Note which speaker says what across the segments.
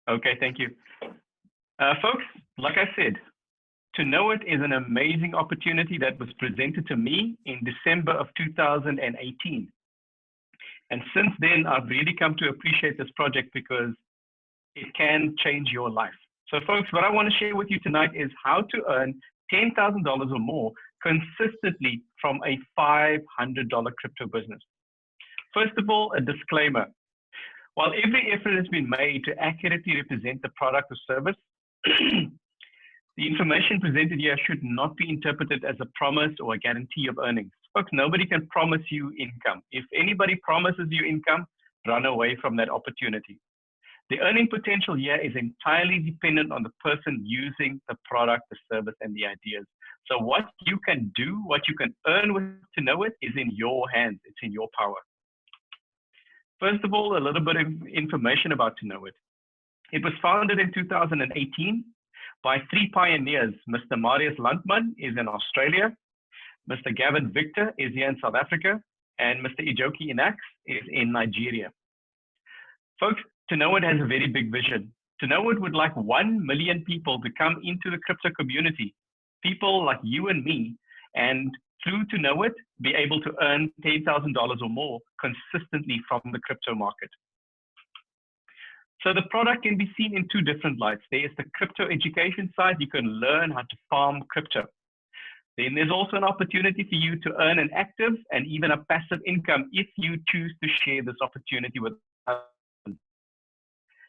Speaker 1: Okay, thank you. Folks, like I said, Tonoit is an amazing opportunity that was presented to me in December of 2018. And since then, I've really come to appreciate this project because it can change your life. So folks, what I want to share with you tonight is how to earn $10,000 or more consistently from a $500 crypto business. First of all, a disclaimer. While every effort has been made to accurately represent the product or service, the information presented here should not be interpreted as a promise or a guarantee of earnings. Folks, nobody can promise you income. If anybody promises you income, run away from that opportunity. The earning potential here is entirely dependent on the person using the product, the service, and the ideas. So what you can do, what you can earn with Tonoit is in your hands. It's in your power. First of all, a little bit of information about Tonoit. It was founded in 2018 by three pioneers. Mr. Marius Landman is in Australia, Mr. Gavin Victor is here in South Africa, and Mr. Ijoki Inax is in Nigeria. Folks, Tonoit has a very big vision. Tonoit would like 1 million people to come into the crypto community, people like you and me, and through Tonoit, be able to earn $10,000 or more consistently from the crypto market. So the product can be seen in two different lights. There is the crypto education side. You can learn how to farm crypto. Then there's also an opportunity for you to earn an active and even a passive income if you choose to share this opportunity with others.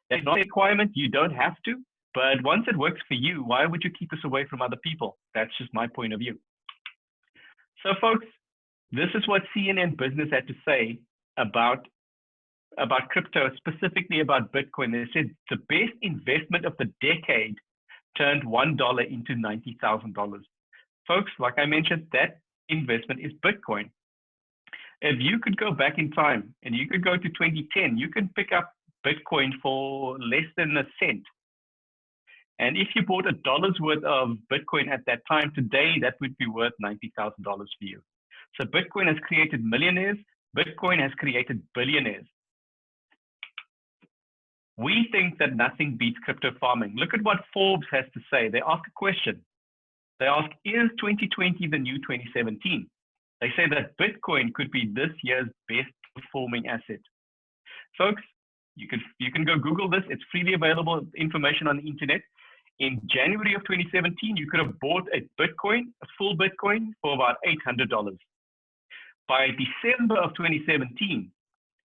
Speaker 1: That's not a requirement. You don't have to. But once it works for you, why would you keep this away from other people? That's just my point of view. So folks, this is what CNN Business had to say about crypto, specifically about Bitcoin. They said the best investment of the decade turned $1 into $90,000. Folks, like I mentioned, that investment is Bitcoin. If you could go back in time and you could go to 2010, you can pick up Bitcoin for less than a cent. And if you bought $1 worth of Bitcoin at that time, today that would be worth $90,000 for you. So Bitcoin has created millionaires. Bitcoin has created billionaires. We think that nothing beats crypto farming. Look at what Forbes has to say. They ask a question. They ask, is 2020 the new 2017? They say that Bitcoin could be this year's best performing asset. Folks, you can go Google this. It's freely available information on the internet. In January of 2017, you could have bought a Bitcoin, a full Bitcoin, for about $800. By December of 2017,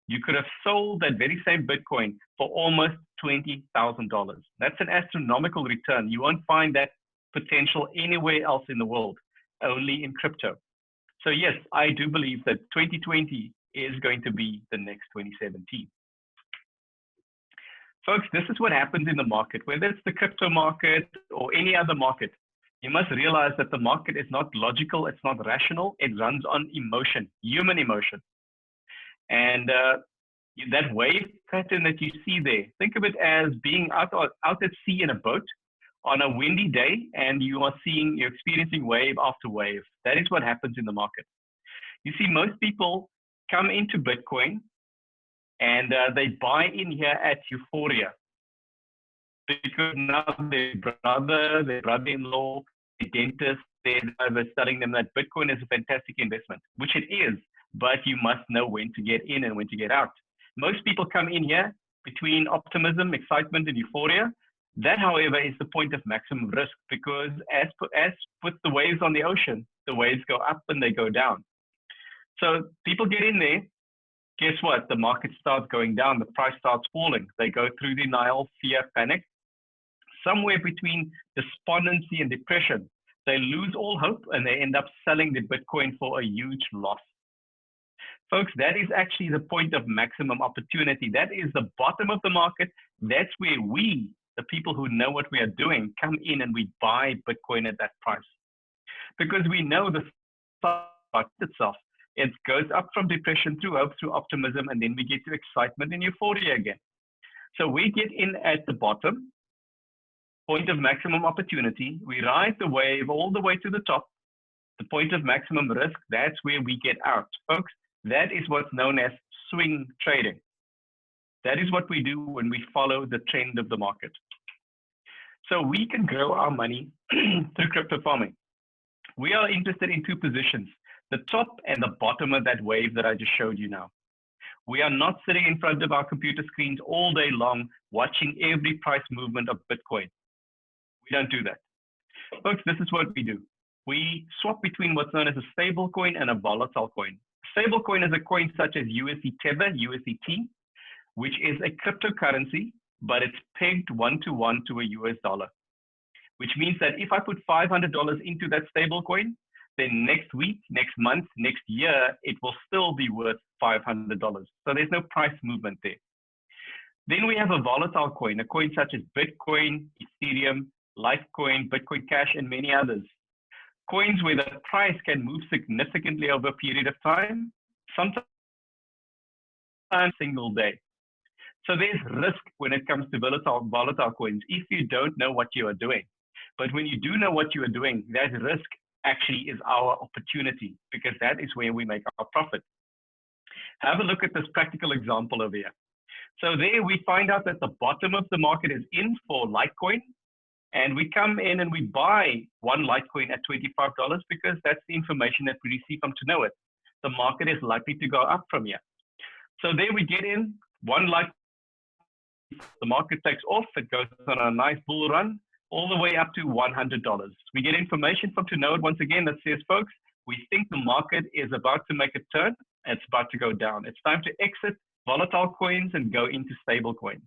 Speaker 1: you could have sold that very same Bitcoin for almost $20,000. That's an astronomical return. You won't find that potential anywhere else in the world, only in crypto. So yes, I do believe that 2020 is going to be the next 2017. Folks, this is what happens in the market, whether it's the crypto market or any other market. You must realize that the market is not logical, it's not rational, it runs on emotion, human emotion. And that wave pattern that you see there, think of it as being out at sea in a boat on a windy day, and you're experiencing wave after wave. That is what happens in the market. You see, most people come into Bitcoin and they buy in here at euphoria, because now their brother-in-law, their dentist, they're telling them that Bitcoin is a fantastic investment, which it is, but you must know when to get in and when to get out. Most people come in here between optimism, excitement, and euphoria. That, however, is the point of maximum risk, because as with the waves on the ocean, the waves go up and they go down. So people get in there. Guess what? The market starts going down. The price starts falling. They go through denial, fear, panic. Somewhere between despondency and depression, they lose all hope and they end up selling the Bitcoin for a huge loss. Folks, that is actually the point of maximum opportunity. That is the bottom of the market. That's where we, the people who know what we are doing, come in and we buy Bitcoin at that price. Because we know the stock itself. It goes up from depression through hope, through optimism, and then we get to excitement and euphoria again. So we get in at the bottom, point of maximum opportunity. We ride the wave all the way to the top, the point of maximum risk. That's where we get out. Folks, that is what's known as swing trading. That is what we do when we follow the trend of the market. So we can grow our money through crypto farming. We are interested in two positions, the top and the bottom of that wave that I just showed you now. We are not sitting in front of our computer screens all day long watching every price movement of Bitcoin. We don't do that. Folks, this is what we do. We swap between what's known as a stable coin and a volatile coin. Stable coin is a coin such as USD Tether, USDT, which is a cryptocurrency, but it's pegged one-to-one to a US dollar, which means that if I put $500 into that stable coin, then next week, next month, next year, it will still be worth $500. So there's no price movement there. Then we have a volatile coin, a coin such as Bitcoin, Ethereum, Litecoin, Bitcoin Cash, and many others. Coins where the price can move significantly over a period of time, sometimes a single day. So there's risk when it comes to volatile coins if you don't know what you are doing. But when you do know what you are doing, that risk actually is our opportunity, because that is where we make our profit. Have a look at this practical example over here. So there we find out that the bottom of the market is in for Litecoin, and we come in and we buy one Litecoin at $25 because that's the information that we receive from Tonoit. The market is likely to go up from here. So there we get in one Litecoin. The market takes off. It goes on a nice bull run all the way up to $100. We get information from Tonoit once again that says, folks, we think the market is about to make a turn. It's about to go down. It's time to exit volatile coins and go into stable coins.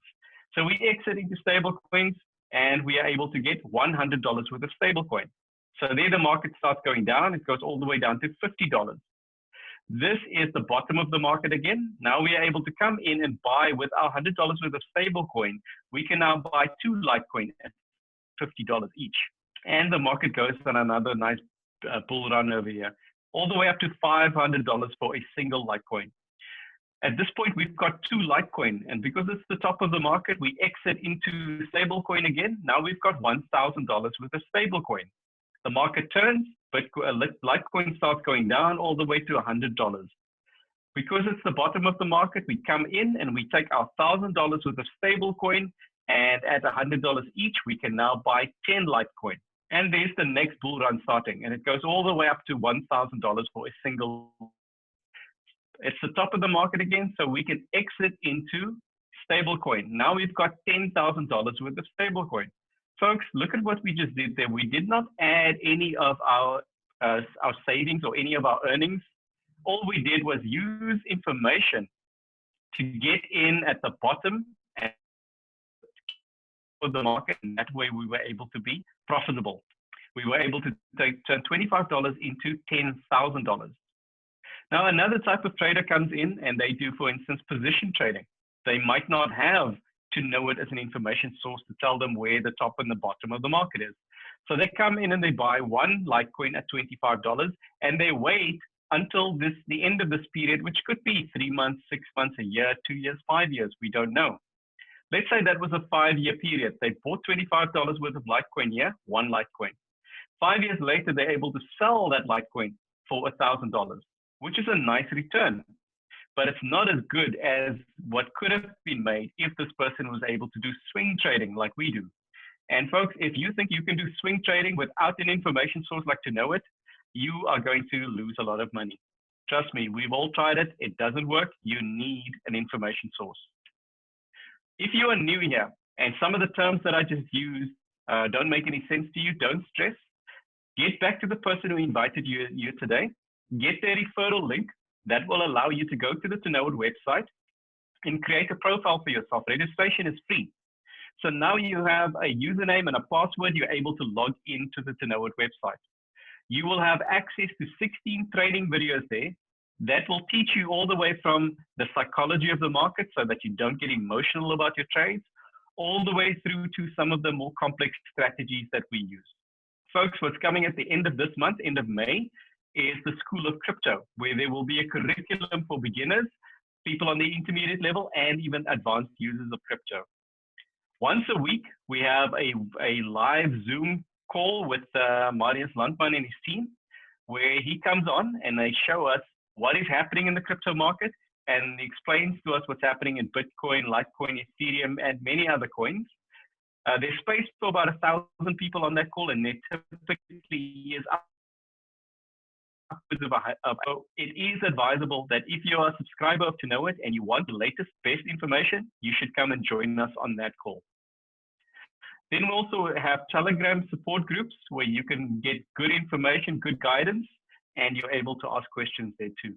Speaker 1: So we exit into stable coins, and we are able to get $100 worth of stable coin. So there the market starts going down. It goes all the way down to $50. This is the bottom of the market again. Now we are able to come in and buy with our $100 worth of stable coin. We can now buy two Litecoin at $50 each. And the market goes on another nice bull run over here, all the way up to $500 for a single Litecoin. At this point, we've got two Litecoin, and because it's the top of the market, we exit into stablecoin again. Now we've got $1,000 worth of stablecoin. The market turns, but Litecoin starts going down all the way to $100. Because it's the bottom of the market, we come in and we take our $1,000 worth of stablecoin, and at $100 each, we can now buy 10 Litecoin. And there's the next bull run starting, and it goes all the way up to $1,000 for a single. It's the top of the market again, so we can exit into stablecoin. Now we've got $10,000 worth of stablecoin. Folks, look at what we just did there. We did not add any of our savings or any of our earnings. All we did was use information to get in at the bottom of the market, and that way we were able to be profitable. We were able to turn $25 into $10,000. Now, another type of trader comes in and they do, for instance, position trading. They might not have Tonoit as an information source to tell them where the top and the bottom of the market is. So they come in and they buy one Litecoin at $25, and they wait until the end of this period, which could be 3 months, 6 months, a year, 2 years, 5 years. We don't know. Let's say that was a 5-year period. They bought $25 worth of Litecoin here, one Litecoin. 5 years later, they're able to sell that Litecoin for $1,000, which is a nice return. But it's not as good as what could have been made if this person was able to do swing trading like we do. And folks, if you think you can do swing trading without an information source like Tonoit, you are going to lose a lot of money. Trust me, we've all tried it. It doesn't work. You need an information source. If you are new here and some of the terms that I just used don't make any sense to you, don't stress. Get back to the person who invited you here today. Get their referral link. That will allow you to go to the Tonoit website and create a profile for yourself. Registration is free. So now you have a username and a password. You're able to log into the Tonoit website. You will have access to 16 trading videos there that will teach you all the way from the psychology of the market so that you don't get emotional about your trades, all the way through to some of the more complex strategies that we use. Folks, what's coming at the end of this month, end of May, is the School of Crypto, where there will be a curriculum for beginners, people on the intermediate level, and even advanced users of crypto. Once a week, we have a live Zoom call with Marius Landman and his team, where he comes on and they show us what is happening in the crypto market and explains to us what's happening in Bitcoin, Litecoin, Ethereum, and many other coins. There's space for about 1,000 people on that call, and there typically is upwards of so it is advisable that if you're a subscriber of Tonoit and you want the latest, best information, you should come and join us on that call. Then we also have Telegram support groups where you can get good information, good guidance, and you're able to ask questions there too.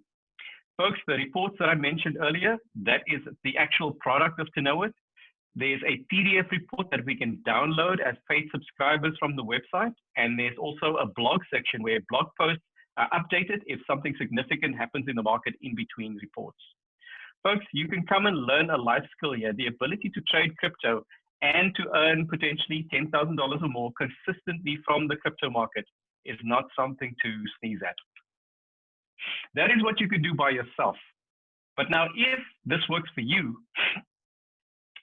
Speaker 1: Folks, the reports that I mentioned earlier, that is the actual product of Tonoit. There's a PDF report that we can download as paid subscribers from the website. And there's also a blog section where blog posts are updated if something significant happens in the market in between reports. Folks, you can come and learn a life skill here, the ability to trade crypto and to earn potentially $10,000 or more consistently from the crypto market is not something to sneeze at. That is what you could do by yourself. But now, if this works for you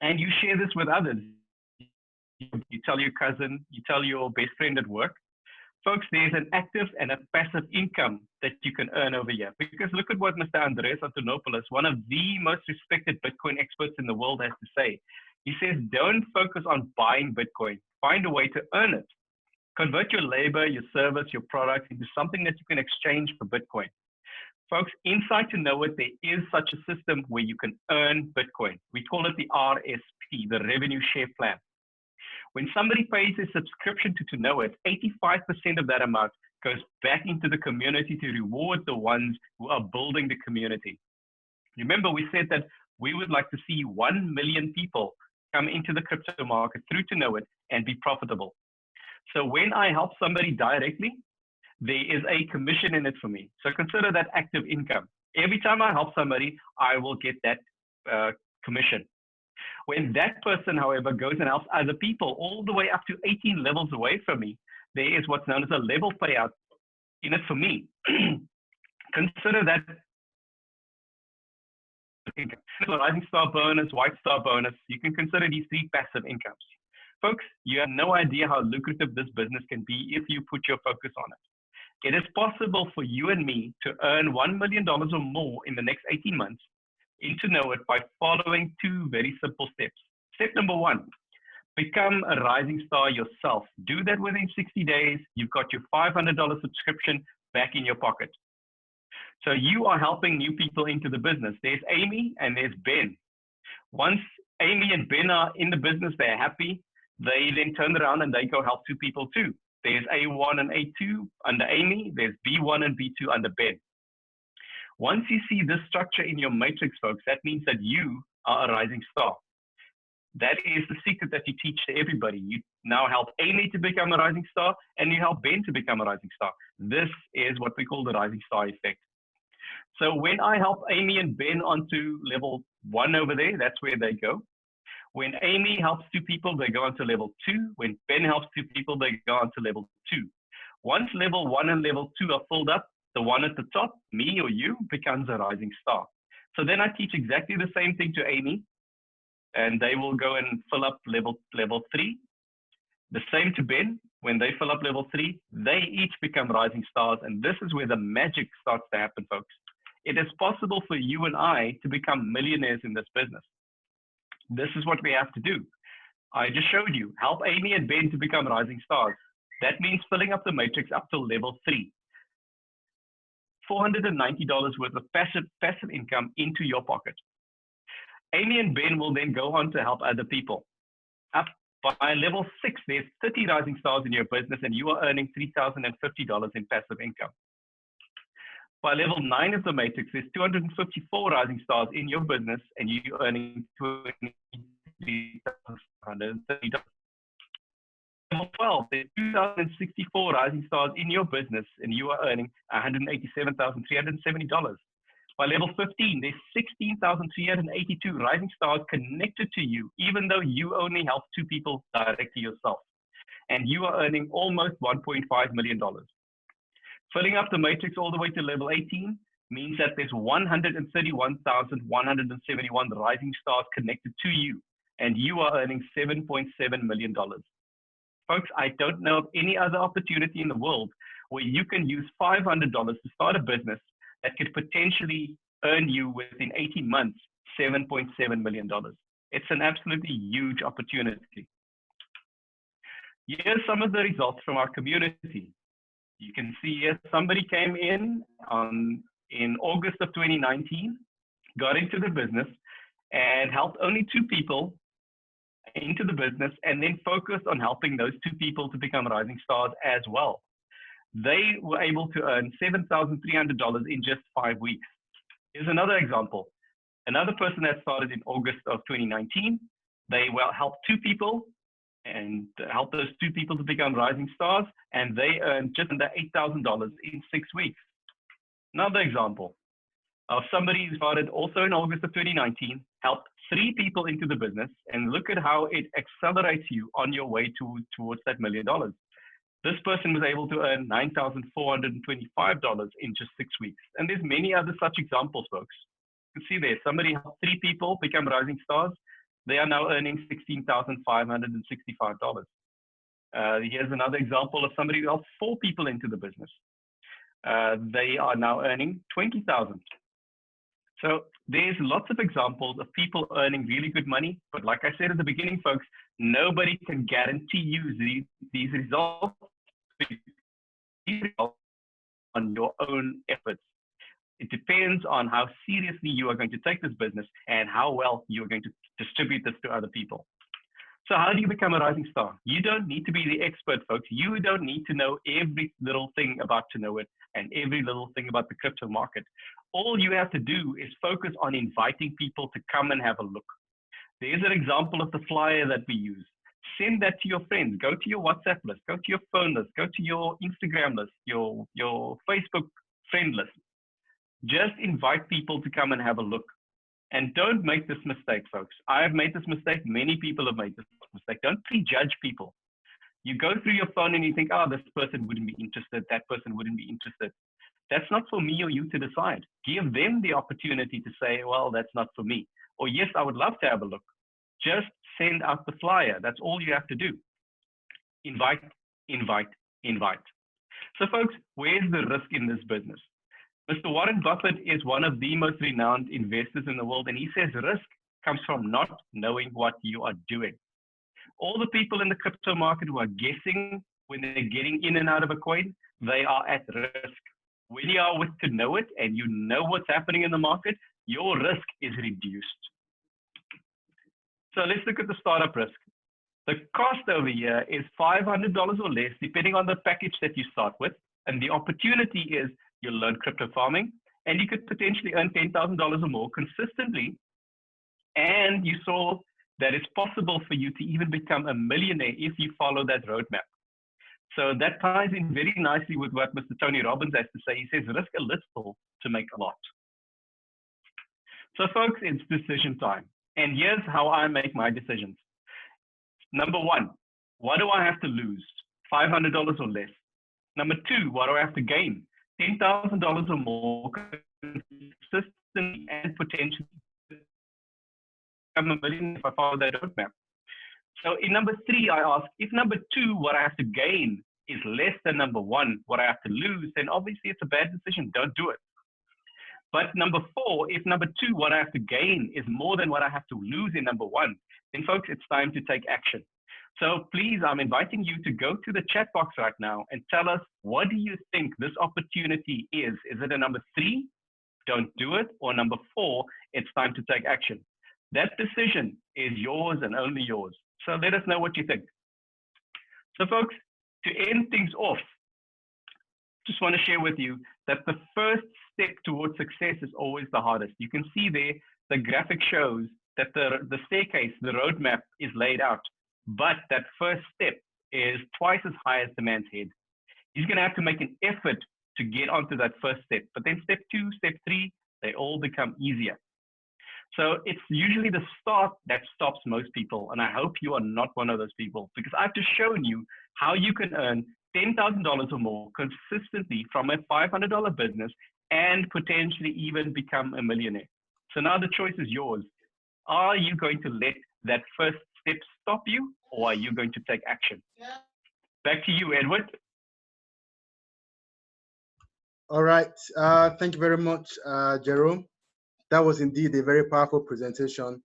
Speaker 1: and you share this with others, you tell your cousin, you tell your best friend at work, folks, there's an active and a passive income that you can earn over here. Because look at what Mr. Andreas Antonopoulos, one of the most respected Bitcoin experts in the world, has to say. He says, don't focus on buying Bitcoin. Find a way to earn it. Convert your labor, your service, your product into something that you can exchange for Bitcoin. Folks, inside Tonoit, there is such a system where you can earn Bitcoin. We call it the RSP, the Revenue Share Plan. When somebody pays a subscription to Tonoit, 85% of that amount goes back into the community to reward the ones who are building the community. Remember, we said that we would like to see 1 million people come into the crypto market through Tonoit and be profitable. So when I help somebody directly, there is a commission in it for me. So consider that active income. Every time I help somebody, I will get that commission. When that person, however, goes and helps other people all the way up to 18 levels away from me, there is what's known as a level payout in it for me. Consider that rising star bonus, white star bonus. You can consider these three passive incomes. Folks, you have no idea how lucrative this business can be if you put your focus on it. It is possible for you and me to earn $1 million or more in the next 18 months in Tonoit by following two very simple steps. Step number one, become a rising star yourself. Do that within 60 days. You've got your $500 subscription back in your pocket. So you are helping new people into the business. There's Amy and there's Ben. Once Amy and Ben are in the business, they're happy. They then turn around and they go help two people too. There's A1 and A2 under Amy. There's B1 and B2 under Ben. Once you see this structure in your matrix, folks, that means that you are a rising star. That is the secret that you teach to everybody. You now help Amy to become a rising star, and you help Ben to become a rising star. This is what we call the rising star effect. So when I help Amy and Ben onto level 1 over there, that's where they go. When Amy helps two people, they go on to level 2. When Ben helps two people, they go on to level 2. Once level 1 and level 2 are filled up, the one at the top, me or you, becomes a rising star. So then I teach exactly the same thing to Amy, and they will go and fill up level 3. The same to Ben. When they fill up level 3, they each become rising stars, and this is where the magic starts to happen, folks. It is possible for you and I to become millionaires in this business. This is what we have to do. I just showed you. Help Amy and Ben to become rising stars. That means filling up the matrix up to level 3. $490 worth of passive income into your pocket. Amy and Ben will then go on to help other people. Up by level 6, there's 30 rising stars in your business, and you are earning $3,050 in passive income. By level 9 of the matrix, there's 254 rising stars in your business, and you're earning $23,130. Level 12, there's 2,064 rising stars in your business, and you are earning $187,370. By level 15, there's 16,382 rising stars connected to you, even though you only help two people directly yourself. And you are earning almost $1.5 million. Filling up the matrix all the way to level 18 means that there's 131,171 rising stars connected to you, and you are earning $7.7 million. Folks, I don't know of any other opportunity in the world where you can use $500 to start a business that could potentially earn you within 18 months $7.7 million. It's an absolutely huge opportunity. Here's some of the results from our community. You can see here somebody came in August of 2019, got into the business and helped only 2 people into the business, and then focused on helping those 2 people to become rising stars as well. They were able to earn $7,300 in just 5 weeks. Here's another example. Another person that started in August of 2019, they helped 2 people and helped those 2 people to become rising stars, and they earned just under $8,000 in 6 weeks. Another example of somebody who started also in August of 2019, helped 3 people into the business, and look at how it accelerates you on your way towards that $1 million. This person was able to earn $9,425 in just 6 weeks. And there's many other such examples, folks. You can see there, somebody helped 3 people become rising stars. They are now earning $16,565. Here's another example of somebody who helped 4 people into the business. They are now earning $20,000. So there's lots of examples of people earning really good money. But like I said at the beginning, folks, nobody can guarantee you these results on your own efforts. It depends on how seriously you are going to take this business and how well you are going to distribute this to other people. So how do you become a rising star? You don't need to be the expert, folks. You don't need to know every little thing about Tonoit and every little thing about the crypto market. All you have to do is focus on inviting people to come and have a look. There's an example of the flyer that we use. Send that to your friends. Go to your WhatsApp list. Go to your phone list. Go to your Instagram list, your Facebook friend list. Just invite people to come and have a look. And don't make this mistake, folks. I have made this mistake. Many people have made this mistake. Don't prejudge people. You go through your phone and you think, oh, this person wouldn't be interested. That person wouldn't be interested. That's not for me or you to decide. Give them the opportunity to say, well, that's not for me. Or yes, I would love to have a look. Just send out the flyer. That's all you have to do. Invite, invite, invite. So folks, where's the risk in this business? Mr. Warren Buffett is one of the most renowned investors in the world, and he says risk comes from not knowing what you are doing. All the people in the crypto market who are guessing when they're getting in and out of a coin, they are at risk. When you are with Tonoit and you know what's happening in the market, your risk is reduced. So let's look at the startup risk. The cost over here is $500 or less, depending on the package that you start with. And the opportunity is you'll learn crypto farming, and you could potentially earn $10,000 or more consistently. And you saw that it's possible for you to even become a millionaire if you follow that roadmap. So that ties in very nicely with what Mr. Tony Robbins has to say. He says, risk a little to make a lot. So folks, it's decision time. And here's how I make my decisions. Number 1, what do I have to lose? $500 or less. Number 2, what do I have to gain? $10,000 or more consistently and potentially become a millionaire if I follow that roadmap. So in number 3, I ask, if number 2, what I have to gain is less than number 1, what I have to lose, then obviously it's a bad decision. Don't do it. But number 4, if number 2, what I have to gain is more than what I have to lose in number 1, then folks, it's time to take action. So please, I'm inviting you to go to the chat box right now and tell us, what do you think this opportunity is? Is it a number 3? Don't do it. Or number 4, it's time to take action. That decision is yours and only yours. So let us know what you think. So folks, to end things off, just want to share with you that the first step towards success is always the hardest. You can see there, the graphic shows that the staircase, the roadmap is laid out, but that first step is twice as high as the man's head. He's going to have to make an effort to get onto that first step, but then step 2, step 3, they all become easier. So it's usually the start that stops most people, and I hope you are not one of those people, because I've just shown you how you can earn $10,000 or more consistently from a $500 business and potentially even become a millionaire. So now the choice is yours. Are you going to let that first step stop you, or are you going to take action? Back to you, Edward.
Speaker 2: All right. Thank you very much, Jerome. That was indeed a very powerful presentation,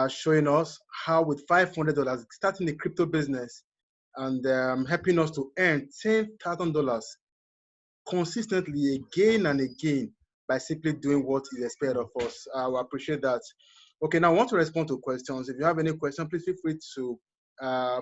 Speaker 2: showing us how with $500 starting a crypto business and helping us to earn $10,000 consistently again and again by simply doing what is expected of us. I appreciate that. Okay, now I want to respond to questions. If you have any question, please feel free to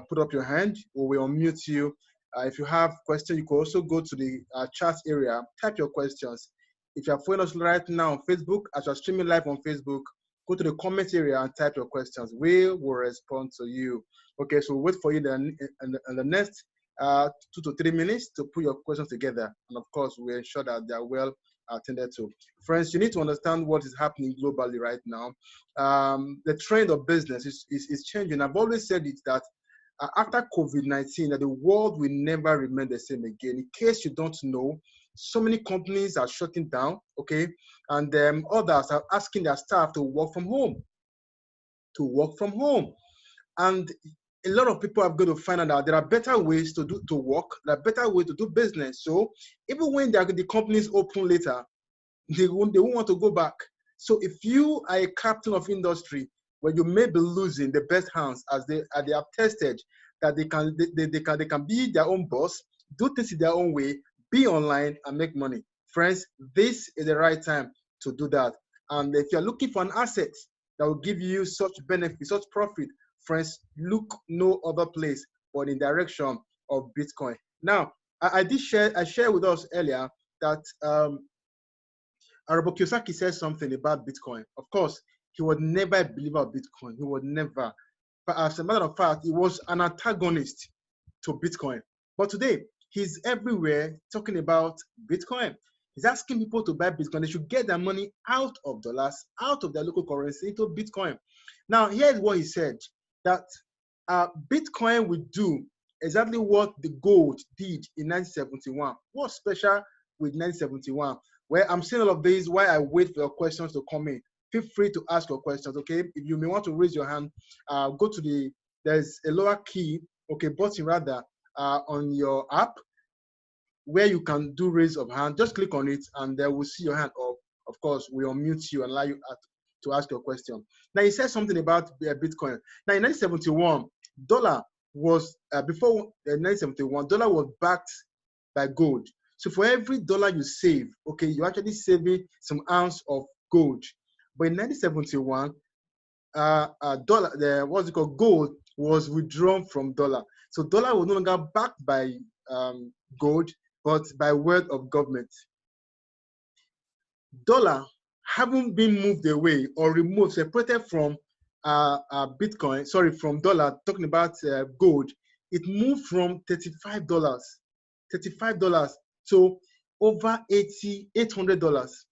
Speaker 2: put up your hand. We will unmute you. If you have questions, you can also go to the chat area, type your questions. If you are following us right now on Facebook, as you're streaming live on Facebook, go to the comment area and type your questions. We will respond to you. Okay, so we'll wait for you in the next 2 to 3 minutes to put your questions together. And of course, we ensure that they are well attended to. Friends, you need to understand what is happening globally right now. The trend of business is changing. I've always said it that after COVID-19, that the world will never remain the same again. In case you don't know, so many companies are shutting down, okay? And others are asking their staff to work from home, And a lot of people are going to find out that there are better ways to work, there are better ways to do business. So even when the companies open later, they won't want to go back. So if you are a captain of industry where you may be losing the best hands as they have tested that they can be their own boss, do things in their own way, be online and make money. Friends, this is the right time to do that. And if you're looking for an asset that will give you such benefit, such profit, friends, look no other place but in direction of Bitcoin. Now, I shared with us earlier that Arabo Kiyosaki said something about Bitcoin. Of course, he was never a believer of Bitcoin. He would never. But as a matter of fact, he was an antagonist to Bitcoin. But today, he's everywhere talking about Bitcoin. He's asking people to buy Bitcoin. They should get their money out of dollars, out of their local currency into Bitcoin. Now, here's what he said, that Bitcoin will do exactly what the gold did in 1971. What's special with 1971? Well, I'm saying all of this while I wait for your questions to come in. Feel free to ask your questions, okay? If you may want to raise your hand, go to there's a lower key, okay, button rather, on your app where you can do raise of hand. Just click on it and they will see your hand up. Of course, we unmute you and allow you to ask your question. Now, he said something about Bitcoin. Now, in 1971, dollar was, before 1971, dollar was backed by gold. So for every dollar you save, okay, you're actually saving some ounce of gold. But in 1971, gold was withdrawn from dollar. So dollar was no longer backed by gold, but by word of government. Dollar haven't been moved away or removed, separated from Bitcoin, sorry, from dollar, talking about gold. It moved from $35 to over $800.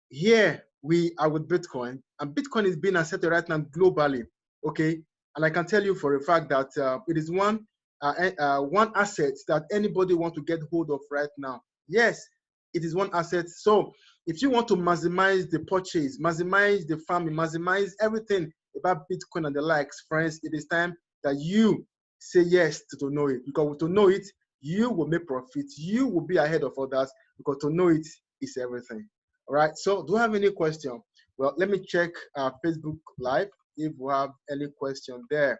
Speaker 2: Here we are with Bitcoin, and Bitcoin is being accepted right now globally, okay? And I can tell you for a fact that it is one asset that anybody wants to get hold of right now. Yes, it is one asset. So if you want to maximize the purchase, maximize the farming, maximize everything about Bitcoin and the likes, friends, it is time that you say yes to Tonoit. Because to know it, you will make profit. You will be ahead of others, because to know it is everything. All right. So do you have any question? Well, let me check Facebook Live if we have any question there.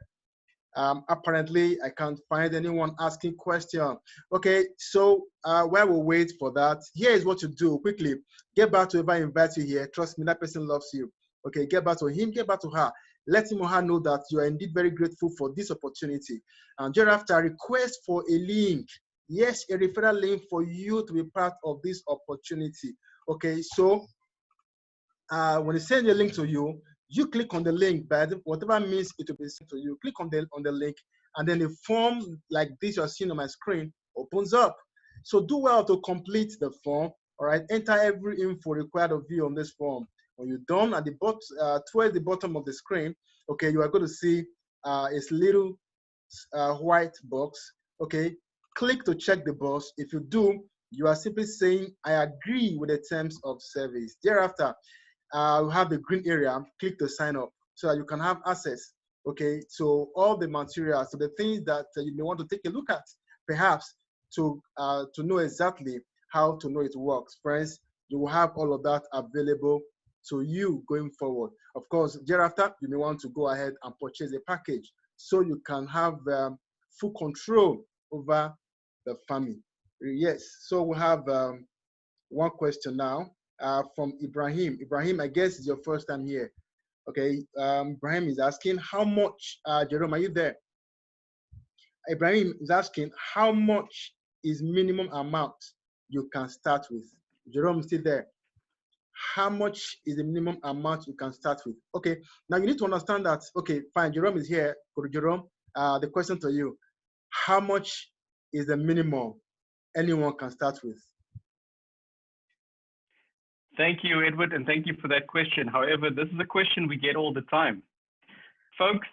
Speaker 2: Apparently, I can't find anyone asking question. Okay, so while we wait for that, here is what you do quickly. Get back to whoever invites you here. Trust me, that person loves you. Okay, get back to him, get back to her. Let him or her know that you are indeed very grateful for this opportunity. And thereafter, request for a link. Yes, a referral link for you to be part of this opportunity. Okay, so when they send a link to you, you click on the link, but whatever means it will be sent to you. Click on the link, and then a form like this you're seeing on my screen opens up. So do well to complete the form. All right, enter every info required of you on this form. When you're done, at the bottom, towards the bottom of the screen, okay, you are going to see a little white box. Okay, click to check the box. If you do, you are simply saying, I agree with the terms of service. Thereafter, you have the green area, click to sign up so that you can have access, okay, so all the materials, so the things that you may want to take a look at, perhaps to know exactly how to know it works. Friends, you will have all of that available to you going forward. Of course, thereafter, you may want to go ahead and purchase a package so you can have full control over the farming. Yes, so we have one question now from Ibrahim. Ibrahim, I guess it's your first time here. Okay, Ibrahim is asking how much, Jerome, are you there? Ibrahim is asking how much is minimum amount you can start with? Jerome is still there. How much is the minimum amount you can start with? Okay, now you need to understand that, okay, fine, Jerome is here. Jerome, the question to you, how much is the minimum anyone can start with?
Speaker 1: Thank you, Edward, and thank you for that question. However, this is a question we get all the time. Folks,